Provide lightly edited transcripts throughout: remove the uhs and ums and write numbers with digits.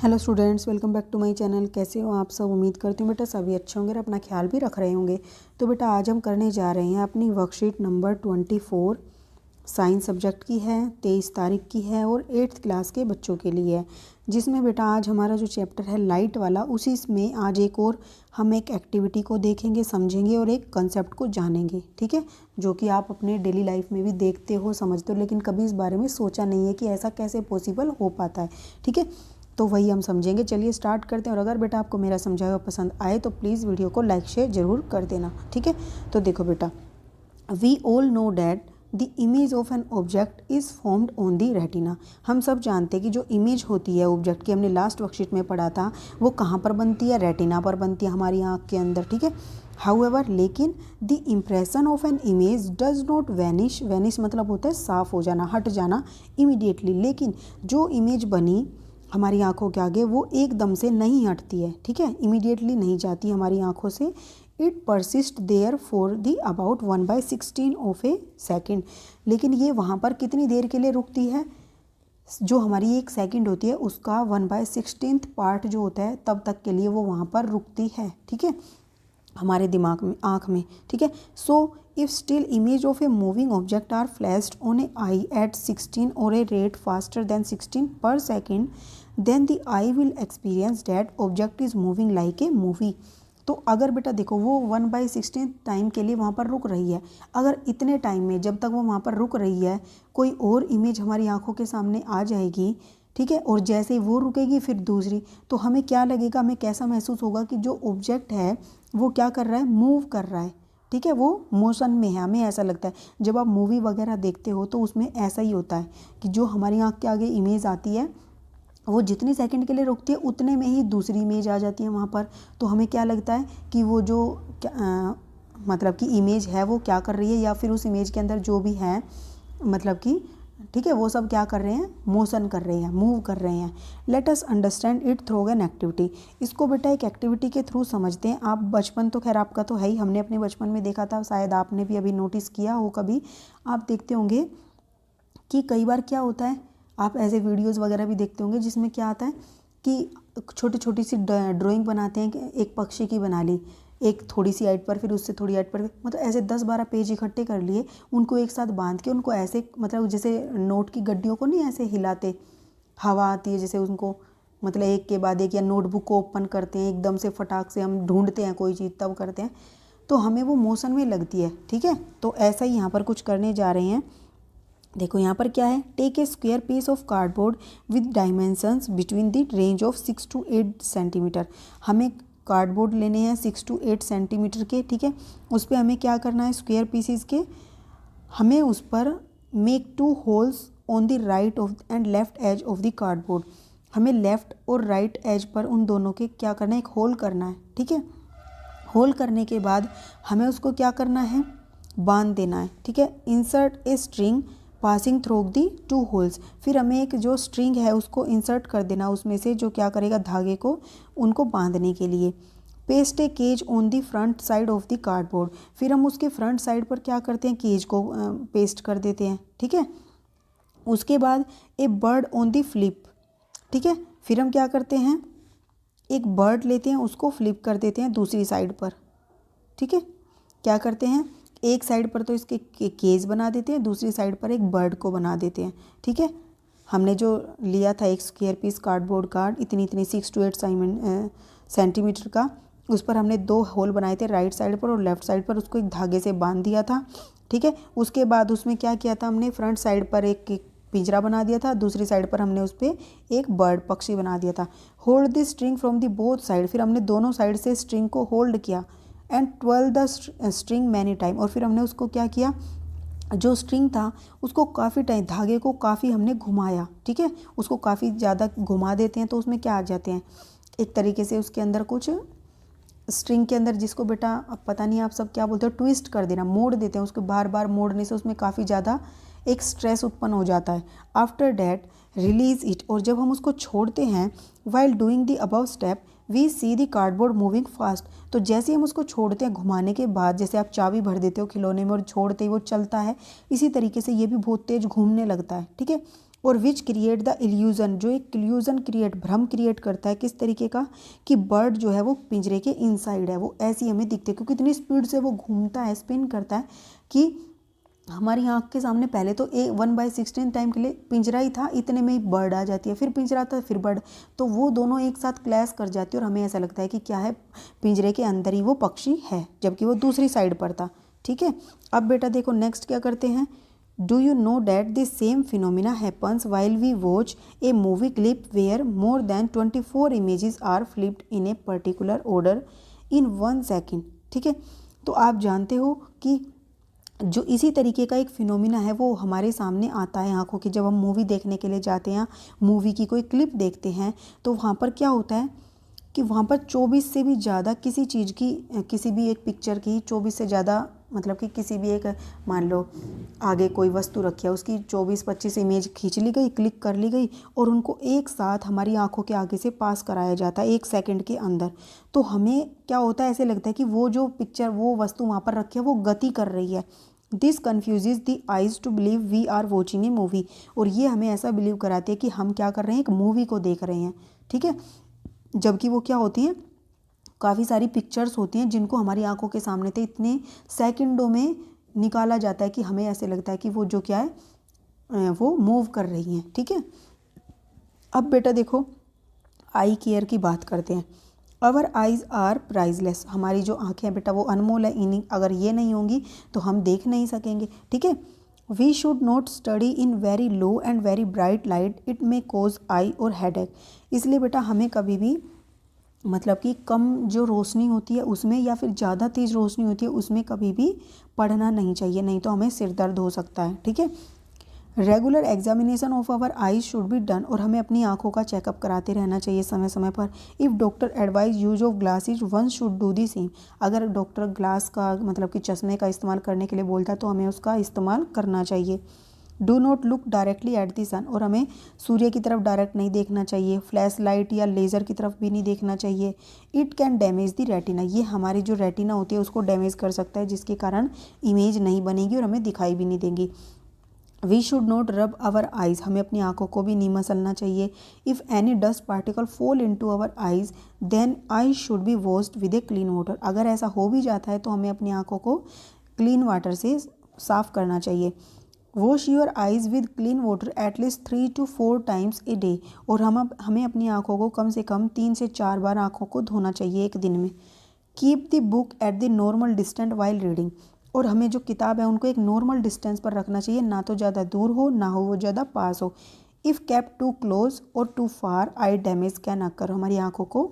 Hello students, welcome back to my channel. कैसे हो आप सब? उम्मीद करती हूँ बेटा सभी अच्छे होंगे और अपना ख्याल भी रख रहे होंगे। तो बेटा आज हम करने जा रहे हैं अपनी वर्कशीट नंबर 24 साइंस सब्जेक्ट की है, 23 तारीख की है और 8th क्लास के बच्चों के लिए है। जिसमें बेटा आज हमारा जो चैप्टर है लाइट वाला, उसी में आज एक और हम एक एक्टिविटी को देखेंगे, समझेंगे और एक कंसेप्ट को जानेंगे। ठीक है, जो कि आप अपने डेली लाइफ में भी देखते हो, समझते हो, लेकिन कभी इस बारे में सोचा नहीं है कि ऐसा कैसे पॉसिबल हो पाता है। ठीक है, तो वही हम समझेंगे। चलिए स्टार्ट करते हैं। और अगर बेटा आपको मेरा समझाया हुआ पसंद आए तो प्लीज़ वीडियो को लाइक शेयर ज़रूर कर देना। ठीक है, तो देखो बेटा, we all know that the image of an object is formed on the retina. हम सब जानते हैं कि जो इमेज होती है ऑब्जेक्ट की, हमने लास्ट वर्कशीट में पढ़ा था, वो कहाँ पर बनती है? रेटिना पर बनती है, हमारी आँख के अंदर। ठीक है, हाउएवर लेकिन the impression of an image does not vanish. Vanish मतलब होता है साफ हो जाना, हट जाना इमीडिएटली। लेकिन जो इमेज बनी हमारी आँखों के आगे वो एकदम से नहीं हटती है। ठीक है, इमीडिएटली नहीं जाती हमारी आँखों से। It persist there for the about 1/16 of a second. लेकिन ये वहाँ पर कितनी देर के लिए रुकती है? जो हमारी एक सेकंड होती है उसका 1/16 पार्ट जो होता है तब तक के लिए वो वहाँ पर रुकती है। ठीक है, हमारे दिमाग में, आँख में। ठीक है, so if still image of a moving object are flashed on a eye at 16 or a rate faster than 16 per second, then the eye will experience that object is moving like a movie. तो अगर बेटा देखो वो 1/16 time के लिए वहाँ पर रुक रही है, अगर इतने टाइम में जब तक वो वहाँ पर रुक रही है कोई और इमेज हमारी आंखों के सामने आ जाएगी, ठीक है, और जैसे ही वो रुकेगी फिर दूसरी, तो हमें क्या लगेगा, हमें कैसा महसूस होगा कि जो ऑब्जेक्ट है वो क्या कर रहा है? मूव कर रहा है। ठीक है, वो मोशन में है, हमें ऐसा लगता है। जब आप मूवी वगैरह देखते हो तो उसमें ऐसा ही होता है कि जो हमारी आँख के आगे इमेज आती है वो जितनी सेकंड के लिए रुकती है उतने में ही दूसरी इमेज आ जाती है वहाँ पर। तो हमें क्या लगता है कि वो जो मतलब कि इमेज है वो क्या कर रही है, या फिर उस इमेज के अंदर जो भी है मतलब कि, ठीक है, वो सब क्या कर रहे हैं? मोशन कर रहे हैं, मूव कर रहे हैं। Let us understand it through an activity. इसको बेटा एक एक्टिविटी के थ्रू समझते हैं। आप बचपन तो खैर आपका तो है ही, हमने अपने बचपन में देखा था, शायद आपने भी अभी नोटिस किया हो, कभी आप देखते होंगे कि कई बार क्या होता है, आप ऐसे वीडियोस वगैरह भी देखते होंगे जिसमें क्या आता है कि छोटी छोटी सी ड्राइंग बनाते हैं कि एक पक्षी की बना ली, एक थोड़ी सी हाइट पर, फिर उससे थोड़ी हाइट पर, मतलब ऐसे 10-12 पेज इकट्ठे कर लिए, उनको एक साथ बांध के उनको ऐसे, मतलब जैसे नोट की गड्डियों को नहीं ऐसे हिलाते, हवा आती है जैसे उनको, मतलब एक के बाद एक, या नोटबुक को ओपन करते हैं एकदम से फटाक से, हम ढूंढते हैं कोई चीज़ तब करते हैं, तो हमें वो मोशन में लगती है। ठीक है, तो ऐसा ही यहाँ पर कुछ करने जा रहे हैं। देखो यहाँ पर क्या है, take a square piece of cardboard with dimensions between the range of 6 to 8 centimetre. हमें कार्डबोर्ड लेने हैं 6 to 8 सेंटीमीटर के। ठीक है, उस पर हमें क्या करना है, स्क्वायर पीसीस के, हमें उस पर make 2 holes on the right of and left edge of the cardboard. हमें लेफ्ट और राइट एज पर उन दोनों के क्या करना है, एक होल करना है। ठीक है, होल करने के बाद हमें उसको क्या करना है, बांध देना है। ठीक है, insert a string passing through the 2 holes. फिर हमें एक जो स्ट्रिंग है उसको इंसर्ट कर देना उसमें से, जो क्या करेगा, धागे को, उनको बांधने के लिए। Paste a cage on the front side of the cardboard. फिर हम उसके फ्रंट साइड पर क्या करते हैं, केज को पेस्ट कर देते हैं। ठीक है, उसके बाद ए बर्ड ऑन दी फ्लिप। ठीक है, फिर हम क्या करते हैं, एक बर्ड लेते हैं, उसको फ्लिप कर देते हैं दूसरी साइड पर। ठीक है, क्या करते हैं, एक साइड पर तो इसके केज बना देते हैं, दूसरी साइड पर एक बर्ड को बना देते हैं। ठीक है, हमने जो लिया था एक स्क्वायर पीस कार्डबोर्ड का, इतनी 6 to 8 सेंटीमीटर का, उस पर हमने 2 होल बनाए थे, राइट साइड पर और लेफ्ट साइड पर, उसको एक धागे से बांध दिया था। ठीक है, उसके बाद उसमें क्या किया था, हमने फ्रंट साइड पर एक पिंजरा बना दिया था, दूसरी साइड पर हमने उस पर एक बर्ड, पक्षी बना दिया था। Hold the string from the both side. फिर हमने दोनों साइड से स्ट्रिंग को होल्ड किया and twelve the string many time. और फिर हमने उसको क्या किया, जो स्ट्रिंग था उसको काफ़ी टाइम, धागे को काफ़ी हमने घुमाया। ठीक है, उसको काफ़ी ज़्यादा घुमा देते हैं तो उसमें क्या आ जाते हैं, एक तरीके से उसके अंदर कुछ स्ट्रिंग के अंदर, जिसको बेटा अब पता नहीं आप सब क्या बोलते हो, ट्विस्ट कर देना, मोड़ देते हैं उसको, बार बार मोड़ने से उसमें काफ़ी ज़्यादा एक स्ट्रेस उत्पन्न हो जाता है। After that release it. और जब हम उसको छोड़ते हैं, while doing the above step we see the cardboard moving fast. तो जैसे ही हम उसको छोड़ते हैं, घुमाने के बाद, जैसे आप चाबी भर देते हो खिलौने में और छोड़ते ही वो चलता है, इसी तरीके से ये भी बहुत तेज घूमने लगता है। ठीक है, और विच क्रिएट द इल्यूज़न, जो एक इल्यूज़न क्रिएट, भ्रम क्रिएट करता है किस तरीके का कि बर्ड जो है वो पिंजरे के इनसाइड है, वो ऐसी हमें दिखते, क्योंकि इतनी स्पीड से वो घूमता है, स्पिन करता है कि हमारी आँख के सामने पहले तो 1/16 टाइम के लिए पिंजरा ही था, इतने में ही बर्ड आ जाती है, फिर पिंजरा था फिर बर्ड, तो वो दोनों एक साथ क्लैश कर जाती है और हमें ऐसा लगता है कि क्या है, पिंजरे के अंदर ही वो पक्षी है, जबकि वो दूसरी साइड पर था। ठीक है, अब बेटा देखो नेक्स्ट क्या करते हैं। Do you know that the same phenomena happens while we watch a movie clip where more than 24 images are flipped in a particular order in 1 second. ठीक है, तो आप जानते हो कि जो इसी तरीके का एक फिनोमिना है वो हमारे सामने आता है आंखों की, जब हम मूवी देखने के लिए जाते हैं, मूवी की कोई क्लिप देखते हैं, तो वहाँ पर क्या होता है कि वहाँ पर 24 से भी ज़्यादा किसी चीज़ की, किसी भी एक पिक्चर की 24 से ज़्यादा, मतलब कि किसी भी एक, मान लो आगे कोई वस्तु रखी है, उसकी 24-25 इमेज खींच ली गई, क्लिक कर ली गई, और उनको एक साथ हमारी आंखों के आगे से पास कराया जाता है 1 सेकंड के अंदर। तो हमें क्या होता है, ऐसे लगता है कि वो जो पिक्चर, वो वस्तु वहाँ पर रखी है वो गति कर रही है। This confuses the eyes to believe we are watching a movie, और ये हमें ऐसा बिलीव कराती है कि हम क्या कर रहे हैं, एक मूवी को देख रहे हैं। ठीक है, जबकि वो क्या होती हैं, काफ़ी सारी पिक्चर्स होती हैं जिनको हमारी आंखों के सामने थे इतने सेकंडों में निकाला जाता है कि हमें ऐसे लगता है कि वो जो क्या है वो मूव कर रही हैं। ठीक है, अब बेटा देखो आई केयर की बात करते हैं। अवर आइज़ आर प्राइजलेस, हमारी जो आँखें हैं बेटा वो अनमोल है, इन्हीं अगर ये नहीं होंगी तो हम देख नहीं सकेंगे। ठीक है, we should not study in very low and very bright light, it may cause eye or headache. इसलिए बेटा हमें कभी भी, मतलब कि कम जो रोशनी होती है उसमें या फिर ज़्यादा तेज़ रोशनी होती है उसमें कभी भी पढ़ना नहीं चाहिए, नहीं तो हमें सिर दर्द हो सकता है। ठीक है, regular examination of our eyes should be done, और हमें अपनी आंखों का चेकअप कराते रहना चाहिए समय समय पर। If doctor advise use of glasses one should do the same, अगर डॉक्टर ग्लास का, मतलब कि चश्मे का इस्तेमाल करने के लिए बोलता है तो हमें उसका इस्तेमाल करना चाहिए। Do not look directly at the sun, और हमें सूर्य की तरफ डायरेक्ट नहीं देखना चाहिए, फ्लैश लाइट या लेज़र की तरफ भी नहीं देखना चाहिए। It can damage the retina, ये हमारी जो रेटिना होती है उसको डैमेज कर सकता है, जिसके कारण इमेज नहीं बनेगी और हमें दिखाई भी नहीं देंगी। We should not rub our eyes, हमें अपनी आंखों को भी नहीं मसलना चाहिए। If any dust particle fall into our eyes then eye should be washed with a clean water, अगर ऐसा हो भी जाता है तो हमें अपनी आंखों को क्लीन वाटर से साफ़ करना चाहिए। Wash your eyes with clean water at least 3 to 4 times a day, और हमें अपनी आंखों को कम से कम 3 से 4 बार आंखों को धोना चाहिए एक दिन में। Keep the book at the normal distance while reading, और हमें जो किताब है उनको एक नॉर्मल डिस्टेंस पर रखना चाहिए, ना तो ज़्यादा दूर हो ना हो वो ज़्यादा पास हो। इफ़ केप्ट टू क्लोज और too far eye damage can occur, हमारी आंखों को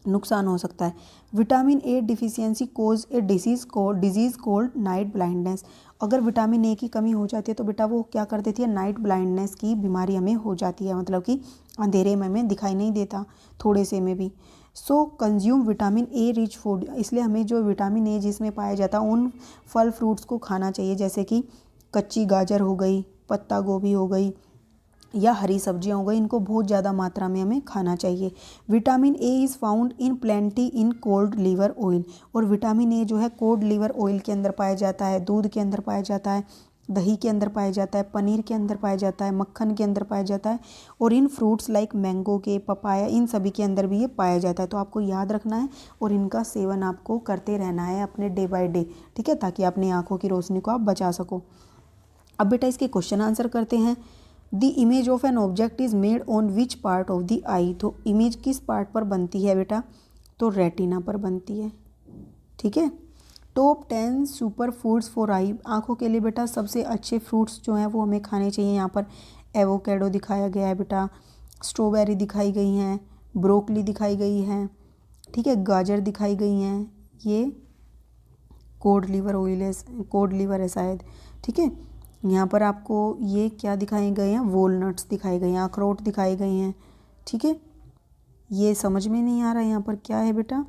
नुकसान हो सकता है। Vitamin A deficiency cause a disease called night blindness, अगर विटामिन ए की कमी हो जाती है तो बेटा वो क्या कर देती है, नाइट ब्लाइंडनेस की बीमारी हमें हो जाती है, मतलब कि अंधेरे में हमें दिखाई नहीं देता थोड़े से में भी। So consume vitamin A rich food, इसलिए हमें जो विटामिन ए जिसमें पाया जाता है उन फल फ्रूट्स को खाना चाहिए, जैसे कि कच्ची गाजर हो गई, पत्ता गोभी हो गई या हरी सब्जियां हो गई, इनको बहुत ज़्यादा मात्रा में हमें खाना चाहिए। Vitamin A is found in plenty in cod liver oil, और विटामिन ए जो है कोल्ड लीवर ऑयल के अंदर पाया जाता है, दूध के अंदर पाया जाता है, दही के अंदर पाया जाता है, पनीर के अंदर पाया जाता है, मक्खन के अंदर पाया जाता है, और इन फ्रूट्स लाइक मैंगो के, पपाया, इन सभी के अंदर भी ये पाया जाता है। तो आपको याद रखना है और इनका सेवन आपको करते रहना है अपने डे बाय डे। ठीक है, ताकि अपनी आँखों की रोशनी को आप बचा सको। अब बेटा इसके क्वेश्चन आंसर करते हैं। The image of an object is made on which part of the eye, तो इमेज किस पार्ट पर बनती है बेटा, तो रेटिना पर बनती है। ठीक है, top 10 super foods for I, आँखों के लिए बेटा सबसे अच्छे फ्रूट्स जो हैं वो हमें खाने चाहिए। यहाँ पर एवोकेडो दिखाया गया है बेटा, स्ट्रॉबेरी दिखाई गई हैं, ब्रोकली दिखाई गई हैं, ठीक है, गाजर दिखाई गई हैं, ये कोड लीवर है शायद। ठीक है, यहाँ पर आपको ये क्या दिखाए गए हैं, वॉलनट्स दिखाए गए हैं, अखरोट दिखाए गए हैं। ठीक है, ये समझ में नहीं आ रहा है यहाँ पर क्या है बेटा,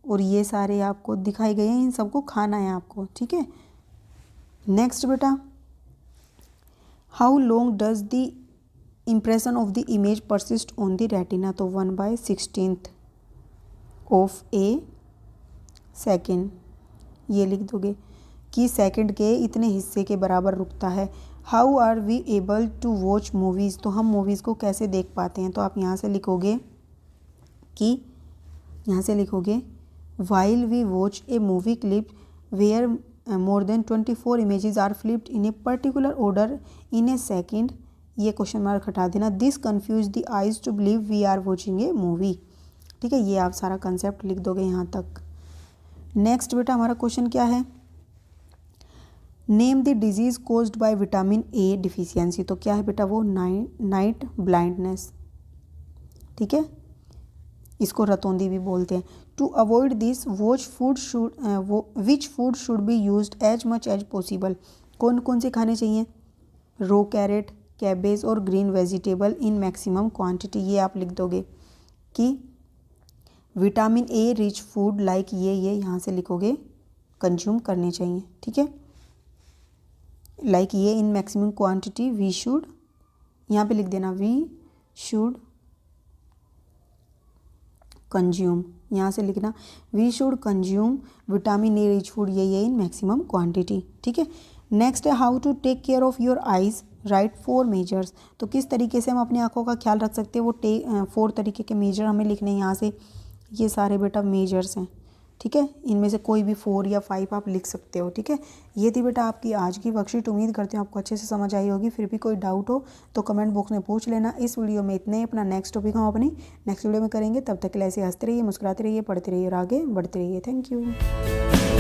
और ये सारे आपको दिखाए गए हैं, इन सबको खाना है आपको। ठीक है, नेक्स्ट बेटा, how long does the impression of the image persist on the retina, तो 1/16 ऑफ ए सेकेंड, ये लिख दोगे कि सेकंड के इतने हिस्से के बराबर रुकता है। How are we able to watch movies, तो हम मूवीज़ को कैसे देख पाते हैं। तो आप यहाँ से लिखोगे कि यहाँ से लिखोगे while we watch a movie clip where more than 24 images are flipped in a particular order in a second, ये क्वेश्चन मार्क हटा देना। This confuse the eyes to believe we are watching a movie. ठीक है, ये आप सारा concept लिख दोगे यहाँ तक। नेक्स्ट बेटा हमारा क्वेश्चन क्या है, name the disease caused by vitamin A deficiency, तो क्या है बेटा वो नाइट ब्लाइंडनेस। ठीक है, इसको रतौंधी भी बोलते हैं। To avoid this which food should be used as much as possible, कौन कौन से खाने चाहिए, रो कैरेट, कैबेज और green vegetable in maximum quantity. ये आप लिख दोगे कि vitamin A rich food like ये यहाँ से लिखोगे कंज्यूम करने चाहिए। ठीक है, लाइक ये in maximum quantity we should, यहाँ पे लिख देना वी शुड कंज्यूम, यहाँ से लिखना we should consume vitamin A rich food ये इन मैक्सिमम क्वांटिटी। ठीक है, नेक्स्ट है how to take care of your eyes, right 4 measures, तो किस तरीके से हम अपनी आँखों का ख्याल रख सकते हैं, वो 4 तरीके के मेजर हमें लिखने हैं। यहाँ से ये सारे बेटा मेजर्स हैं। ठीक है, इनमें से कोई भी 4 या 5 आप लिख सकते हो। ठीक है, ये थी बेटा आपकी आज की वर्कशीट। उम्मीद करते हैं आपको अच्छे से समझ आई होगी। फिर भी कोई डाउट हो तो कमेंट बॉक्स में पूछ लेना। इस वीडियो में इतने ही, अपना नेक्स्ट टॉपिक हम अपनी नेक्स्ट वीडियो में करेंगे। तब तक के लिए ऐसे हंसते रहिए, मुस्कुराते रहिए, पढ़ते रहिए और आगे बढ़ते रहिए। Thank you.